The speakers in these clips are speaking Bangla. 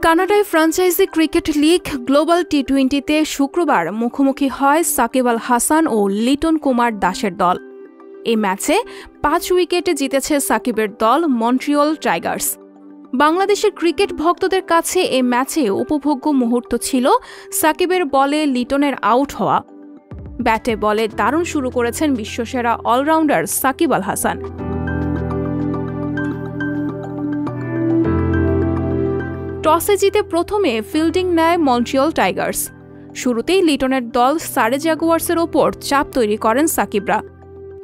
কানাডায় ফ্র্যাঞ্চাইজি ক্রিকেট লিগ গ্লোবাল টি-20তে শুক্রবার মুখোমুখি হয় সাকিব আল হাসান ও লিটন কুমার দাসের দল। এই ম্যাচে 5 উইকেটে জিতেছে সাকিবের দল মন্ট্রিয়ল টাইগার্স। বাংলাদেশের ক্রিকেট ভক্তদের কাছে এই ম্যাচে উপভোগ্য মুহূর্ত ছিল সাকিবের বলে লিটনের আউট হওয়া। ব্যাটে বলে দারুণ শুরু করেছেন বিশ্বসেরা অলরাউন্ডার সাকিব আল হাসান। টসে জিতে প্রথমে ফিল্ডিং নেয় মন্ট্রিয়ল টাইগার্স। শুরুতেই লিটনের দল সারে জাগুয়ার্সের ওপর চাপ তৈরি করেন সাকিবরা।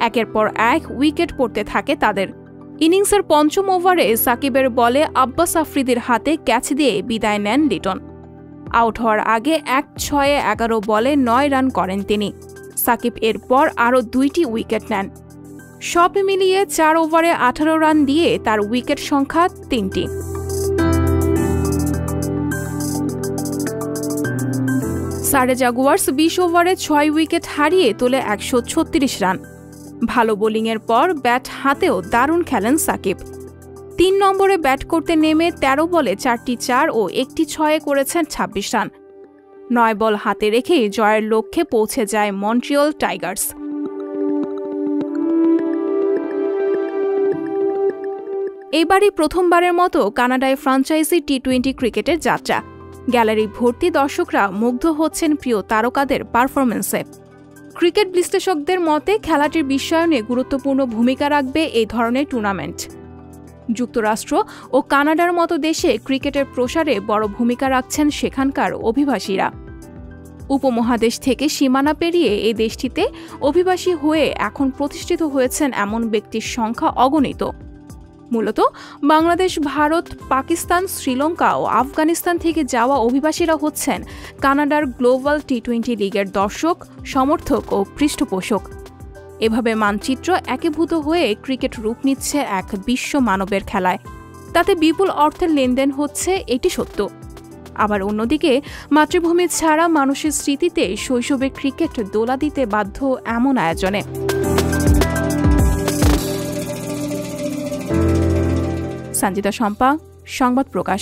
একের পর এক উইকেট পড়তে থাকে তাদের। ইনিংসের পঞ্চম ওভারে সাকিবের বলে আব্বাস আফ্রিদির হাতে ক্যাচ দিয়ে বিদায় নেন লিটন। আউট হওয়ার আগে 1-6-11 বলে 9 রান করেন তিনি। সাকিব এরপর আরও 2টি উইকেট নেন। সব মিলিয়ে 4 ওভারে 18 রান দিয়ে তার উইকেট সংখ্যা 3টি। সারে জাগুয়ার্স 20 ওভারে 6 উইকেট হারিয়ে তোলে 136 রান। ভালো বোলিংয়ের পর ব্যাট হাতেও দারুণ খেলেন সাকিব। 3 নম্বরে ব্যাট করতে নেমে 13 বলে 4টি 4 ও 1টি 6 করেছেন 26 রান। 9 বল হাতে রেখেই জয়ের লক্ষ্যে পৌঁছে যায় মন্ট্রিয়ল টাইগার্স। এবারই প্রথমবারের মতো কানাডায় ফ্র্যাঞ্চাইজি টি-20 ক্রিকেটের যাত্রা। গ্যালারি ভর্তি দর্শকরা মুগ্ধ হচ্ছেন প্রিয় তারকাদের পারফরম্যান্সে। ক্রিকেট বিশ্লেষকদের মতে খেলাটির বিশ্বায়নে গুরুত্বপূর্ণ ভূমিকা রাখবে এই ধরনের টুর্নামেন্ট। যুক্তরাষ্ট্র ও কানাডার মতো দেশে ক্রিকেটের প্রসারে বড় ভূমিকা রাখছেন সেখানকার অভিবাসীরা। উপমহাদেশ থেকে সীমানা পেরিয়ে এই দেশটিতে অভিবাসী হয়ে এখন প্রতিষ্ঠিত হয়েছেন এমন ব্যক্তির সংখ্যা অগণিত। মূলত বাংলাদেশ, ভারত, পাকিস্তান, শ্রীলঙ্কা ও আফগানিস্তান থেকে যাওয়া অভিবাসীরা হচ্ছেন কানাডার গ্লোবাল টি-20 লিগের দর্শক, সমর্থক ও পৃষ্ঠপোষক। এভাবে মানচিত্র একীভূত হয়ে ক্রিকেট রূপ নিচ্ছে এক বিশ্ব মানবের খেলায়। তাতে বিপুল অর্থের লেনদেন হচ্ছে, এটি সত্য। আবার অন্যদিকে মাতৃভূমি ছাড়া মানুষের স্মৃতিতে শৈশবে ক্রিকেট দোলা দিতে বাধ্য এমন আয়োজনে। সঞ্জিতা শম্পা, সংবাদ প্রকাশ।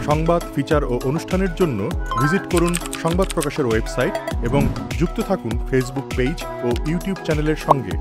সংবাদ, ফিচার ও অনুষ্ঠানের জন্য ভিজিট করুন সংবাদ প্রকাশের ওয়েবসাইট এবং যুক্ত থাকুন ফেসবুক পেজ ও ইউটিউব চ্যানেলের সঙ্গে।